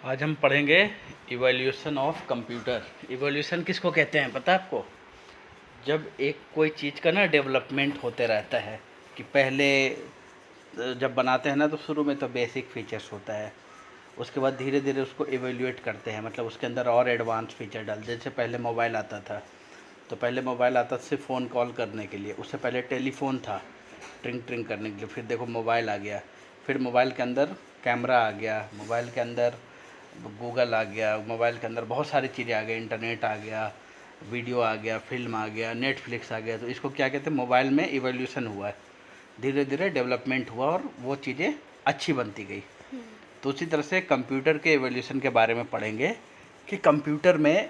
आज हम पढ़ेंगे इवोल्यूशन ऑफ कंप्यूटर। इवोल्यूशन किसको कहते हैं पता है आपको? जब एक कोई चीज़ का ना डेवलपमेंट होते रहता है कि पहले जब बनाते हैं ना तो शुरू में तो बेसिक फीचर्स होता है, उसके बाद धीरे धीरे उसको इवेल्युएट करते हैं, मतलब उसके अंदर और एडवांस फीचर डाल। जैसे पहले मोबाइल आता था तो पहले मोबाइल आता था सिर्फ फ़ोन कॉल करने के लिए, उससे पहले टेलीफोन था ट्रिंग ट्रिंग करने के लिए, फिर देखो मोबाइल आ गया, फिर मोबाइल के अंदर कैमरा आ गया, मोबाइल के अंदर गूगल आ गया, मोबाइल के अंदर बहुत सारी चीज़ें आ गई, इंटरनेट आ गया, वीडियो आ गया, फिल्म आ गया, नेटफ्लिक्स आ गया। तो इसको क्या कहते हैं, मोबाइल में इवोल्यूशन हुआ है, धीरे धीरे डेवलपमेंट हुआ और वो चीज़ें अच्छी बनती गई। तो उसी तरह से कंप्यूटर के इवोल्यूशन के बारे में पढ़ेंगे कि कंप्यूटर में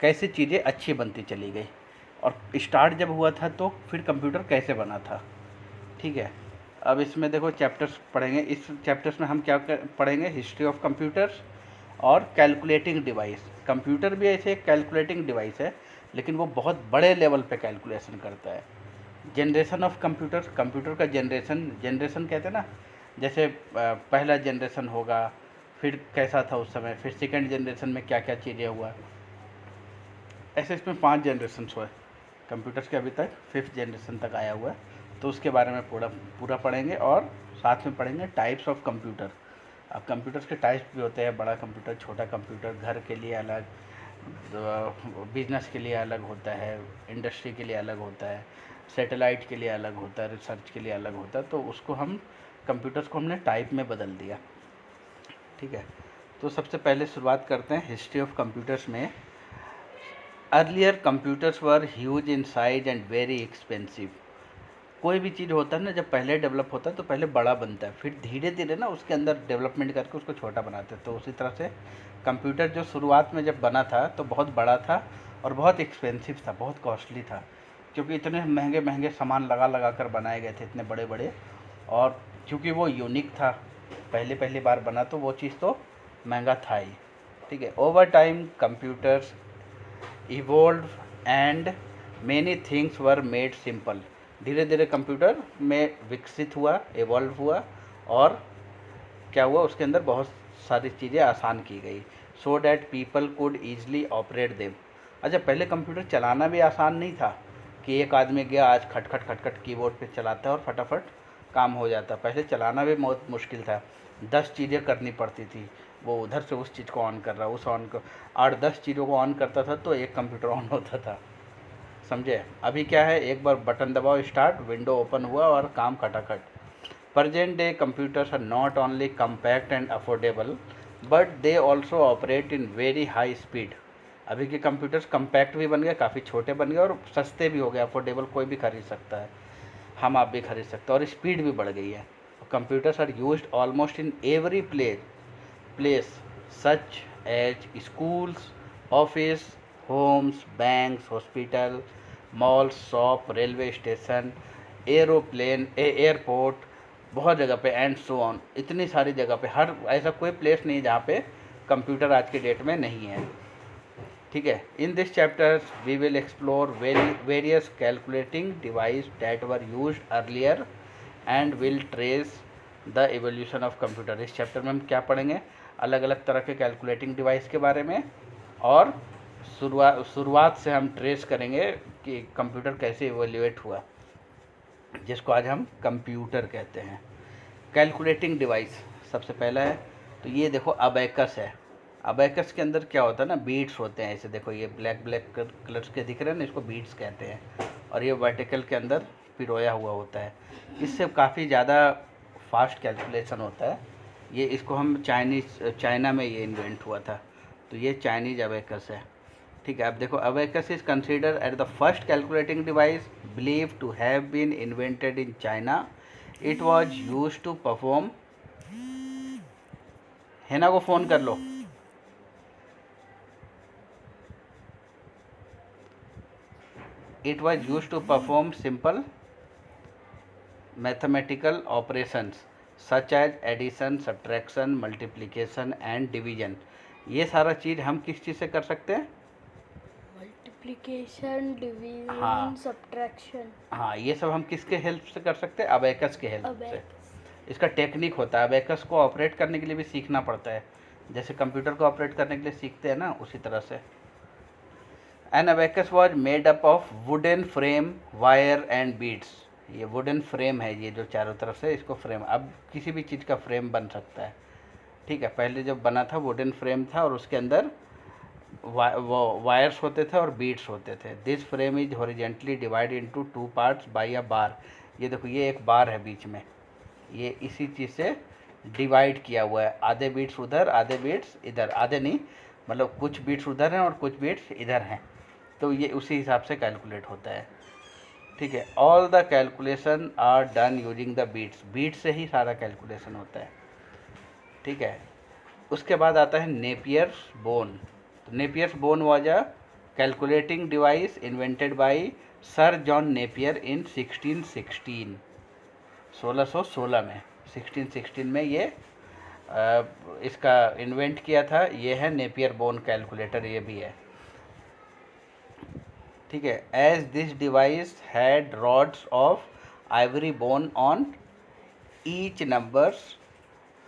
कैसे चीज़ें अच्छी बनती चली गई और स्टार्ट जब हुआ था तो फिर कंप्यूटर कैसे बना था। ठीक है, अब इसमें देखो चैप्टर्स पढ़ेंगे। इस चैप्टर्स में हम क्या पढ़ेंगे, हिस्ट्री ऑफ कंप्यूटर्स और कैलकुलेटिंग डिवाइस। कंप्यूटर भी ऐसे एक कैलकुलेटिंग डिवाइस है, लेकिन वो बहुत बड़े लेवल पे कैलकुलेशन करता है। जनरेशन ऑफ कंप्यूटर, कंप्यूटर का जनरेशन, जनरेशन कहते हैं ना, जैसे पहला जनरेशन होगा, फिर कैसा था उस समय, फिर सेकेंड जनरेशन में क्या क्या चीज़ें हुआ, ऐसे इसमें 5 जनरेशन्स हुए कंप्यूटर्स के, अभी तक 5th जनरेशन तक आया हुआ है। तो उसके बारे में पूरा पूरा पढ़ेंगे और साथ में पढ़ेंगे टाइप्स ऑफ कंप्यूटर। अब कंप्यूटर्स के टाइप्स भी होते हैं, बड़ा कंप्यूटर, छोटा कंप्यूटर, घर के लिए अलग, बिजनेस के लिए अलग होता है, इंडस्ट्री के लिए अलग होता है, सैटेलाइट के लिए अलग होता है, रिसर्च के लिए अलग होता है। तो उसको हम कंप्यूटर्स को हमने टाइप में बदल दिया। ठीक है, तो सबसे पहले शुरुआत करते हैं हिस्ट्री ऑफ कंप्यूटर्स में। Earlier computers were huge in size and very expensive. कोई भी चीज़ होता है ना, जब पहले डेवलप होता है तो पहले बड़ा बनता है, फिर धीरे धीरे ना उसके अंदर डेवलपमेंट करके उसको छोटा बनाते हैं। तो उसी तरह से कंप्यूटर जो शुरुआत में जब बना था तो बहुत बड़ा था और बहुत एक्सपेंसिव था, बहुत कॉस्टली था, क्योंकि इतने महंगे महंगे सामान लगा लगा कर बनाए गए थे, इतने बड़े बड़े। और क्योंकि वो यूनिक था, पहले पहली बार बना, तो वो चीज़ तो महंगा था ही। ठीक है, over time computers evolve and many things were made simple. धीरे धीरे कंप्यूटर में विकसित हुआ, इवॉल्व हुआ, और क्या हुआ, उसके अंदर बहुत सारी चीज़ें आसान की गई, so that people could easily operate them. अच्छा, पहले कंप्यूटर चलाना भी आसान नहीं था कि एक आदमी गया आज खटखट खटखट कीबोर्ड पे चलाता है और फटाफट काम हो जाता। पहले चलाना भी बहुत मुश्किल था, 10 चीज़ें करनी पड़ती थी, वो उधर से उस चीज़ को ऑन कर रहा, उस ऑन को 8-10 चीज़ों को ऑन करता था तो एक कंप्यूटर ऑन होता था, समझे। अभी क्या है, एक बार बटन दबाओ, स्टार्ट, विंडो ओपन हुआ और काम खटाखट। Present day computers are not only compact and affordable, but they also operate in very high speed. अभी के कंप्यूटर्स कम्पैक्ट भी बन गए, काफ़ी छोटे बन गए और सस्ते भी हो गए, अफोर्डेबल कोई भी खरीद सकता है, हम आप भी खरीद सकते हैं, और स्पीड भी बढ़ गई है। Computers are used almost in every place such as schools, office, homes, banks, hospital, malls, shop, railway station, aeroplane, airport, बहुत जगह पे, एंड सो ऑन। इतनी सारी जगह पे, हर ऐसा कोई प्लेस नहीं है जहाँ पे कंप्यूटर आज के डेट में नहीं है। ठीक है, in this chapter we will explore various calculating device that were used earlier and will trace the evolution of computer. इस चैप्टर में हम क्या पढ़ेंगे, अलग अलग तरह के कैलकुलेटिंग डिवाइस के बारे में, और शुरुआत से हम ट्रेस करेंगे कि कंप्यूटर कैसे इवोल्यूएट हुआ, जिसको आज हम कंप्यूटर कहते हैं। कैलकुलेटिंग डिवाइस सबसे पहला है, तो ये देखो अबैकस है। अबैकस के अंदर क्या होता है ना, बीट्स होते हैं, ऐसे देखो ये ब्लैक ब्लैक कलर्स के दिख रहे हैं ना, इसको बीट्स कहते हैं, और ये वर्टिकल के अंदर पिरोया हुआ होता है। इससे काफ़ी ज़्यादा फास्ट कैलकुलेशन होता है। ये इसको हम चाइना में ये इन्वेंट हुआ था, तो ये चाइनीज अबैकस है। ठीक है, अब देखो abacus is consider at the first calculating device believe to have been invented in China. It was use to perform, Hena को फ़ोन कर लो। It was use to perform simple mathematical operations such as addition, subtraction, multiplication and division. ये सारा चीज़ हम किस चीज़ से कर सकते हैं, मल्टीप्लिकेशन, डिवीजन, हाँ सब्ट्रैक्शन। हाँ, ये सब हम किसके हेल्प से कर सकते हैं, अबैकस के हेल्प से। अबैकस। इसका टेक्निक होता है, अबैकस को ऑपरेट करने के लिए भी सीखना पड़ता है, जैसे कंप्यूटर को ऑपरेट करने के लिए सीखते हैं ना, उसी तरह से। An abacus was made up of wooden frame, wire and beads. ये वुडन फ्रेम है, ये जो चारों तरफ से इसको फ्रेम, अब किसी भी चीज़ का फ्रेम बन सकता है, ठीक है। पहले जब बना था वुडन फ्रेम था और उसके अंदर वो वायर्स होते थे और बीड्स होते थे। This frame is horizontally divide into 2 parts by a bar. ये देखो, ये एक बार है बीच में, ये इसी चीज़ से डिवाइड किया हुआ है। आधे बीट्स उधर, आधे बीट्स इधर, आधे नहीं मतलब कुछ बीट्स उधर हैं और कुछ बीट्स इधर हैं, तो ये उसी हिसाब से कैलकुलेट होता है, ठीक है। All the calculation are done using the beads, bead से ही सारा कैलकुलेशन होता है, ठीक है। उसके बाद आता है नेपियर्स बोन। तो Napier's bone was a calculating device invented by sir John Napier in 1616, 1616 में, 1616 में ये इसका इन्वेंट किया था। ये है नेपियर बोन कैलकुलेटर, ये भी है, ठीक है। As this device had rods of ivory bone on each numbers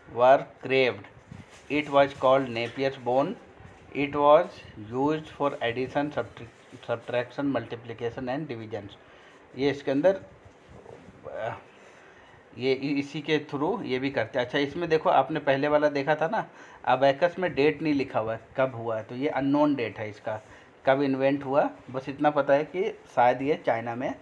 were carved, it was called Napier's bone. It was used for addition, subtraction, multiplication and divisions. ये इसके अंदर ये इसी के थ्रू ये भी करते हैं। अच्छा, इसमें देखो, आपने पहले वाला देखा था ना, अबैकस में डेट नहीं लिखा हुआ है कब हुआ है, तो ये अननोन डेट है इसका, कब इन्वेंट हुआ। बस इतना पता है कि शायद ये चाइना में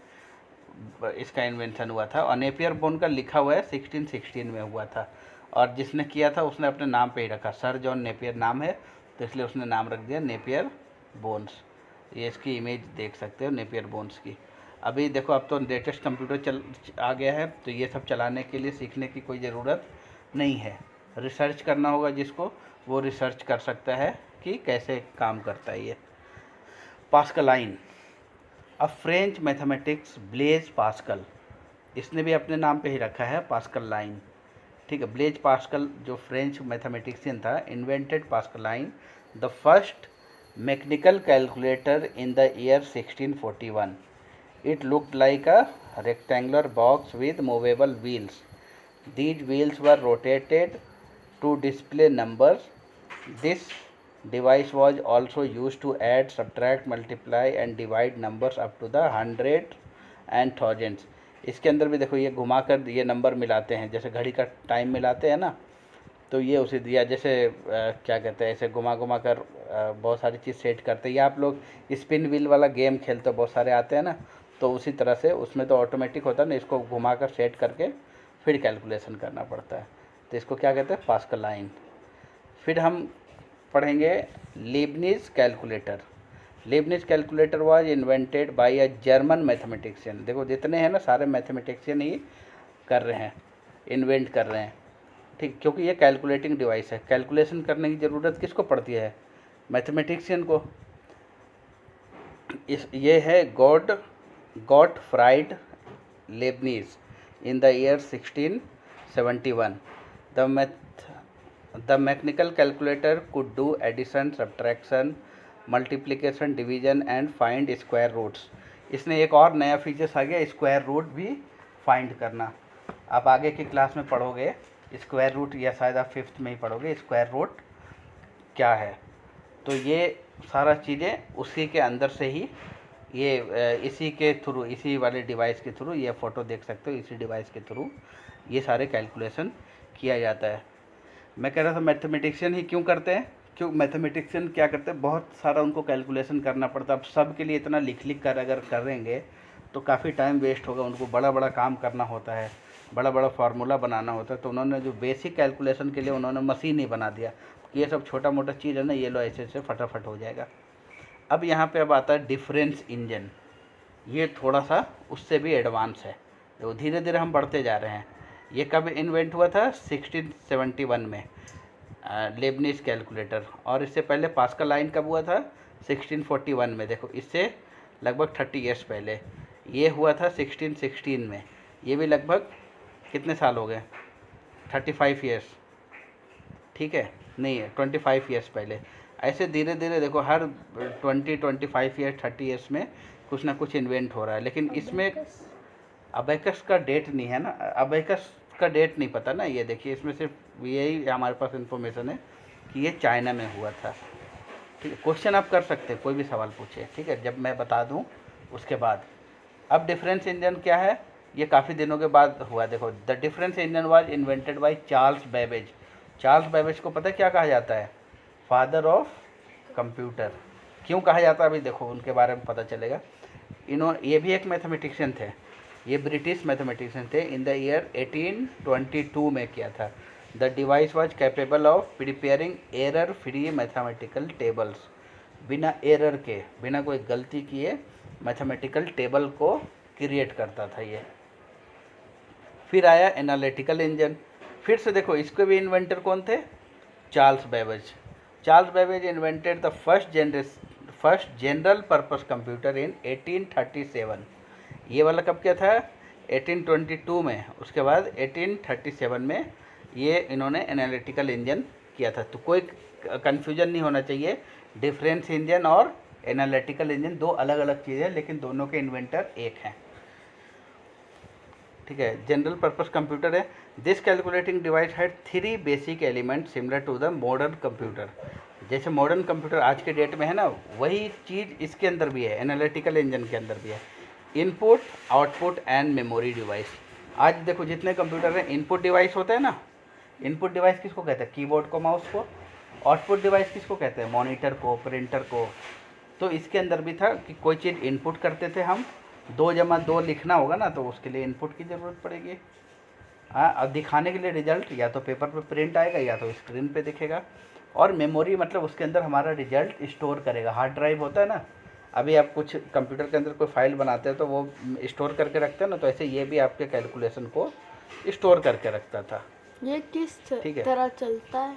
इसका इन्वेंशन हुआ था, और नेपियर बोन का लिखा हुआ है 1616 में हुआ था, और जिसने किया था उसने अपने नाम पे ही रखा, सर जॉन नेपियर नाम है तो इसलिए उसने नाम रख दिया नेपियर बोन्स। ये इसकी इमेज देख सकते हो नेपियर बोन्स की। अभी देखो, अब तो लेटेस्ट कंप्यूटर आ गया है, तो ये सब चलाने के लिए सीखने की कोई ज़रूरत नहीं है, रिसर्च करना होगा जिसको, वो रिसर्च कर सकता है कि कैसे काम करता है ये। Pascaline, a French mathematics Blaise Pascal, इसने भी अपने नाम पे ही रखा है पास्कल लाइन, ठीक है। ब्लेज पास्कल जो फ्रेंच मैथमेटिशियन था, invented Pascaline, the first mechanical calculator in the year 1641। It looked like a rectangular box with movable wheels. These wheels were rotated to display numbers. This device was also used to add, subtract, multiply and divide numbers up to the 100 and thousands। इसके अंदर भी देखो, ये घुमा कर ये number मिलाते हैं, जैसे घड़ी का टाइम मिलाते हैं ना, तो ये उसे दिया, जैसे क्या कहते हैं, ऐसे घुमा घुमा कर बहुत सारी चीज़ सेट करते हैं। या आप लोग स्पिन व्हील वाला गेम खेलते हो, बहुत सारे आते हैं ना, तो उसी तरह से उसमें तो ऑटोमेटिक होता है ना, इसको घुमा कर सेट करके फिर कैलकुलेशन करना पड़ता है, तो इसको क्या कहते हैं, पास्कल लाइन। फिर हम पढ़ेंगे Leibniz calculator. Leibniz calculator was invented by a German mathematician. देखो, जितने हैं ना सारे मैथमेटिशियन ही कर रहे हैं, इन्वेंट कर रहे हैं, ठीक, क्योंकि ये कैलकुलेटिंग डिवाइस है। कैलकुलेशन करने की ज़रूरत किसको पड़ती है, मैथमेटिशियन को। ये है Gottfried Leibniz in the year 1671। The mechanical calculator could do addition, subtraction, multiplication, division and find square roots। इसने एक और नया फीचर्स आ गया, स्क्वायर रूट भी फाइंड करना। आप आगे की क्लास में पढ़ोगे स्क्वायर रूट, या शायद आप 5th में ही पढ़ोगे स्क्वायर रूट क्या है। तो ये सारा चीज़ें उसी के अंदर से ही, ये इसी के थ्रू, इसी वाले डिवाइस के थ्रू, ये फ़ोटो देख सकते हो, इसी डिवाइस के थ्रू ये सारे कैलकुलेशन किया जाता है। मैं कह रहा था मैथमेटिशियन ही क्यों करते हैं, क्यों मैथमेटिशियन क्या करते हैं, बहुत सारा उनको कैलकुलेशन करना पड़ता है। अब सब के लिए इतना लिख लिख कर अगर करेंगे तो काफ़ी टाइम वेस्ट होगा, उनको बड़ा बड़ा काम करना होता है, बड़ा बड़ा फार्मूला बनाना होता है। तो उन्होंने जो बेसिक कैलकुलेशन के लिए उन्होंने मशीन ही बना दिया, ये सब छोटा मोटा चीज़ है ना, ये लो ऐसे ऐसे फटाफट हो जाएगा। अब यहाँ पे अब आता है डिफरेंस इंजन, ये थोड़ा सा उससे भी एडवांस है, तो धीरे धीरे हम बढ़ते जा रहे हैं। ये कब इन्वेंट हुआ था, 1671 में, लेबनिज कैलकुलेटर। और इससे पहले पास्कल लाइन कब हुआ था, 1641 में। देखो, इससे लगभग 30 ईयर्स पहले ये हुआ था 1616 में। ये भी लगभग कितने साल हो गए, 35 ईयर्स, ठीक है, नहीं है 25 ईयर्स पहले। ऐसे धीरे धीरे देखो, हर 25 ईयर्स 30 ईयर्स में कुछ ना कुछ इन्वेंट हो रहा है। लेकिन इसमें अबेकस का डेट नहीं है ना, अबेकस का डेट नहीं पता ना। ये देखिए, इसमें सिर्फ यही हमारे पास इन्फॉर्मेशन है कि ये चाइना में हुआ था। ठीक है, क्वेश्चन आप कर सकते हैं, कोई भी सवाल पूछे, ठीक है, जब मैं बता दूं उसके बाद। अब डिफरेंस इंजन क्या है, ये काफ़ी दिनों के बाद हुआ। देखो, the difference engine was invented by Charles Babbage. Charles Babbage को पता है क्या कहा जाता है, फादर ऑफ कंप्यूटर। क्यों कहा जाता है अभी देखो उनके बारे में पता चलेगा। ये भी एक मैथमेटिशियन थे, ये ब्रिटिश मैथमेटिशियन थे। इन द ईयर 1822 में किया था। The device was capable of preparing error free mathematical tables. बिना एरर के, बिना कोई गलती किए मैथमेटिकल टेबल को क्रिएट करता था ये। फिर आया एनालिटिकल इंजन। फिर से देखो, इसके भी इन्वेंटर कौन थे, Charles Babbage. Charles Babbage invented the first general purpose computer इन 1837। ये वाला कब क्या था, 1822 में। उसके बाद 1837 में ये इन्होंने एनालिटिकल इंजन किया था। तो कोई कन्फ्यूजन नहीं होना चाहिए, डिफरेंस इंजन और एनालिटिकल इंजन दो अलग अलग चीज़ें हैं, लेकिन दोनों के इन्वेंटर एक हैं। ठीक है, जनरल पर्पस कंप्यूटर है। This calculating device had 3 basic element similar to the modern computer. जैसे मॉडर्न कंप्यूटर आज के डेट में है ना, वही चीज़ इसके अंदर भी है, एनालिटिकल इंजन के अंदर भी है। Input, output and memory device. आज देखो जितने कंप्यूटर हैं, इनपुट डिवाइस होता है ना, इनपुट डिवाइस किसको कहते हैं, कीबोर्ड को, माउस को। आउटपुट डिवाइस किसको कहते हैं, मॉनिटर को, प्रिंटर को। तो इसके अंदर भी था कि कोई चीज़ इनपुट करते थे हम, 2+2 लिखना होगा ना, तो उसके लिए इनपुट की ज़रूरत पड़ेगी। हाँ, अब दिखाने के लिए रिजल्ट या तो पेपर पे प्रिंट आएगा या तो स्क्रीन पे दिखेगा। और मेमोरी मतलब उसके अंदर हमारा रिजल्ट स्टोर करेगा। हार्ड ड्राइव होता है ना, अभी आप कुछ कंप्यूटर के अंदर कोई फाइल बनाते हैं तो वो स्टोर करके रखते हैं ना, तो ऐसे ये भी आपके कैलकुलेशन को स्टोर करके रखता था। ये किस तरह चलता है?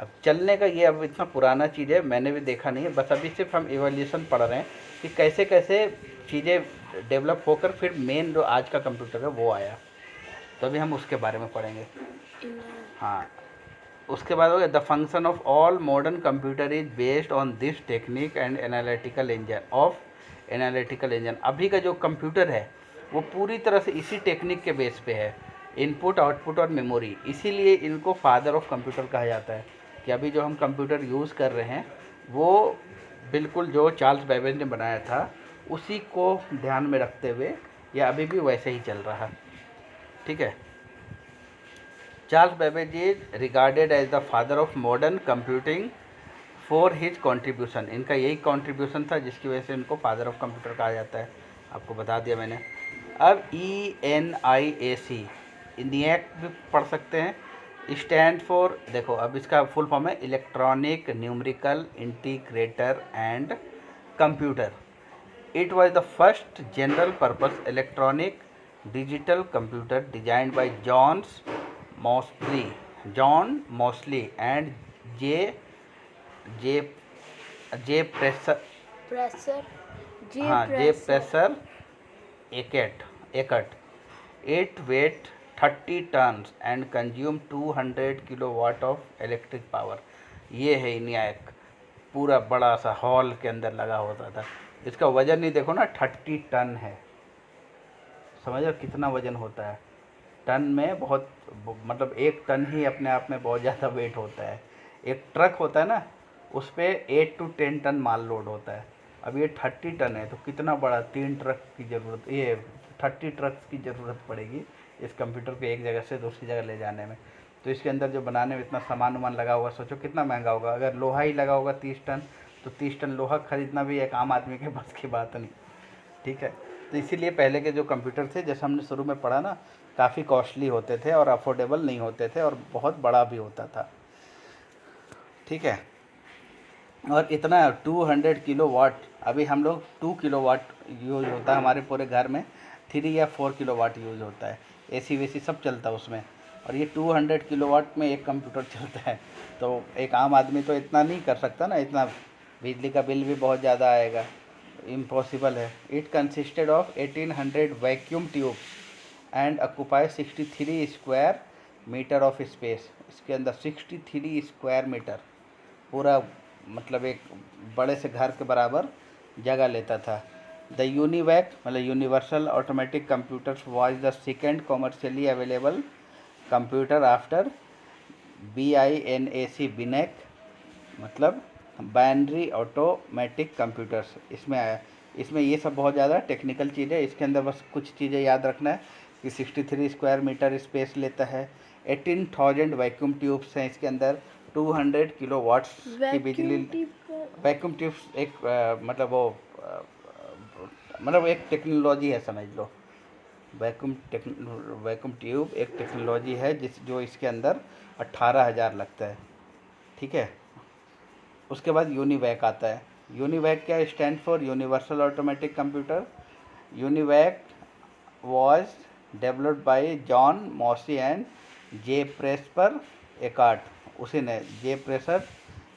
अब चलने का ये अब इतना पुराना चीज़ है, मैंने भी देखा नहीं है, बस अभी सिर्फ हम इवोल्यूशन पढ़ रहे हैं कि कैसे कैसे चीज़ें डेवलप होकर फिर मेन जो आज का कंप्यूटर है वो आया। तो अभी हम उसके बारे में पढ़ेंगे। हाँ, उसके बाद हो गया the function of all modern computer is based on this technique and analytical engine. अभी का जो कंप्यूटर है वो पूरी तरह से इसी टेक्निक के बेस पे है, इनपुट, आउटपुट और मेमोरी। इसीलिए इनको फादर ऑफ कंप्यूटर कहा जाता है कि अभी जो हम कंप्यूटर यूज़ कर रहे हैं वो बिल्कुल जो चार्ल्स बेबेज ने बनाया था उसी को ध्यान में रखते हुए यह अभी भी वैसे ही चल रहा है। ठीक है, Charles Babbage is regarded as the father of modern computing for his contribution. इनका यही कंट्रीब्यूशन था जिसकी वजह से इनको फादर ऑफ कंप्यूटर कहा जाता है, आपको बता दिया मैंने। अब ENIAC, ENIAC भी पढ़ सकते हैं, स्टैंड फॉर, देखो अब इसका फुल फॉर्म है electronic numerical integrator and computer. It was the first general purpose electronic digital computer designed by John Mauchly and J Presper Eckert. It weight 30 tons and consume 200 kilowatt of electric power. ये है इनियाक, पूरा बड़ा सा hall के अंदर लगा होता था। इसका वजन नहीं देखो ना, 30 टन है। समझो कितना वजन होता है, टन में बहुत, मतलब 1 टन ही अपने आप में बहुत ज़्यादा वेट होता है। एक ट्रक होता है ना, उस पर 8 to 10 टन माल लोड होता है। अब ये 30 टन है तो कितना बड़ा, 3 ट्रक की ज़रूरत, ये 30 ट्रक्स की ज़रूरत पड़ेगी इस कंप्यूटर को एक जगह से दूसरी जगह ले जाने में। तो इसके अंदर जो बनाने में इतना सामान वामान लगा होगा, सोचो कितना महंगा होगा। अगर लोहा ही लगा होगा 30 टन, तो 30 टन लोहा खरीदना भी एक आम आदमी के बस की बात नहीं। ठीक है, तो इसीलिए पहले के जो कंप्यूटर थे, जैसे हमने शुरू में पढ़ा ना, काफ़ी कॉस्टली होते थे और अफोर्डेबल नहीं होते थे और बहुत बड़ा भी होता था। ठीक है, और इतना 200 किलोवाट, अभी हम लोग 2 किलोवाट यूज़ होता है हमारे पूरे घर में, 3 या 4 किलोवाट यूज़ होता है, AC वेसी सब चलता है उसमें। और ये 200 किलोवाट में एक कंप्यूटर चलता है। तो एक आम आदमी तो इतना नहीं कर सकता ना, इतना बिजली का बिल भी बहुत ज़्यादा आएगा, इम्पॉसिबल है। It consisted of 1800 vacuum tubes and occupy 63 square metre of space. इसके अंदर 63 स्क्वायर मीटर पूरा, मतलब एक बड़े से घर के बराबर जगह लेता था। द यूनिवैक मतलब universal automatic computers was the second commercially available computer after BINAC मतलब बाइनरी ऑटोमेटिक कंप्यूटर्स इसमें आया। इसमें ये सब बहुत ज़्यादा टेक्निकल चीज़ है। इसके अंदर बस कुछ चीज़ें याद रखना है कि 63 स्क्वायर मीटर स्पेस लेता है, 18,000 वैक्यूम ट्यूब्स हैं इसके अंदर, 200 किलो वाट्स की बिजली। वैक्यूम ट्यूब्स एक मतलब वो मतलब एक टेक्नोलॉजी है, समझ लो। वैक्यूम ट्यूब एक टेक्नोलॉजी है जो इसके अंदर 18,000 लगता है, ठीक है। उसके बाद यूनिवैक आता है। यूनिवैक क्या stand for? Universal automatic computer. UNIVAC was developed by John mossy and J प्रेस्पर Eckhart. उसी ने, जे प्रेसर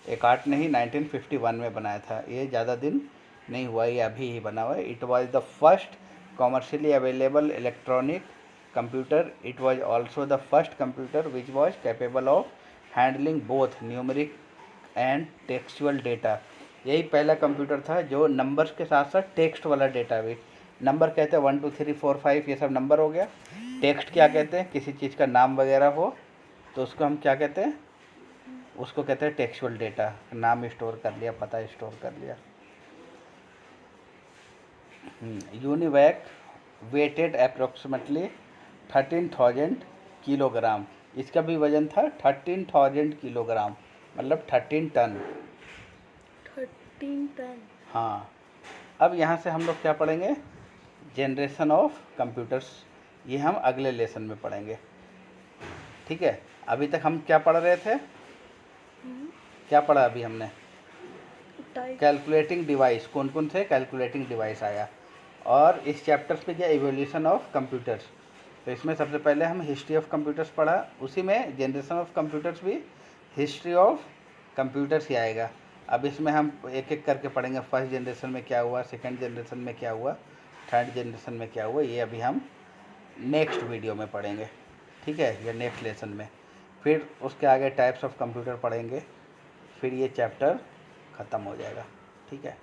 एकार्ट ने ही 1951 में बनाया था। ये ज़्यादा दिन नहीं हुआ, ये अभी ही बना हुआ है। It was the first commercially available electronic computer. It was also the first computer which was capable of handling both numeric and textual data. यही पहला कंप्यूटर था जो नंबर्स के साथ साथ टेक्स्ट वाला डेटा भी, नंबर कहते हैं 1 2 3 4 5 ये सब नंबर हो गया। टेक्स्ट क्या कहते हैं? किसी चीज़ का नाम वगैरह हो तो उसको हम क्या कहते हैं? उसको कहते हैं टेक्सचुअल डेटा। नाम स्टोर कर लिया, पता स्टोर कर लिया। UNIVAC weighted approximately 13,000 kilogram. इसका भी वजन था 13,000 किलोग्राम, मतलब 13 टन। 13 टन। हाँ। अब यहाँ से हम लोग क्या पढ़ेंगे? Generation of computers. ये हम अगले लेसन में पढ़ेंगे, ठीक है। अभी तक हम क्या पढ़ रहे थे? क्या पढ़ा अभी हमने? Calculating device. कौन कौन से कैलकुलेटिंग डिवाइस आया? और इस चैप्टर्स पे क्या? Evolution of computers. तो इसमें सबसे पहले हम हिस्ट्री ऑफ कंप्यूटर्स पढ़ा, उसी में जनरेशन ऑफ कंप्यूटर्स भी हिस्ट्री ऑफ कंप्यूटर्स ही आएगा। अब इसमें हम एक एक करके पढ़ेंगे। फर्स्ट जनरेशन में क्या हुआ, सेकंड जनरेशन में क्या हुआ, थर्ड जनरेशन में क्या हुआ, ये अभी हम नेक्स्ट वीडियो में पढ़ेंगे, ठीक है, या नेक्स्ट लेसन में। फिर उसके आगे टाइप्स ऑफ कंप्यूटर पढ़ेंगे, फिर ये चैप्टर ख़त्म हो जाएगा, ठीक है।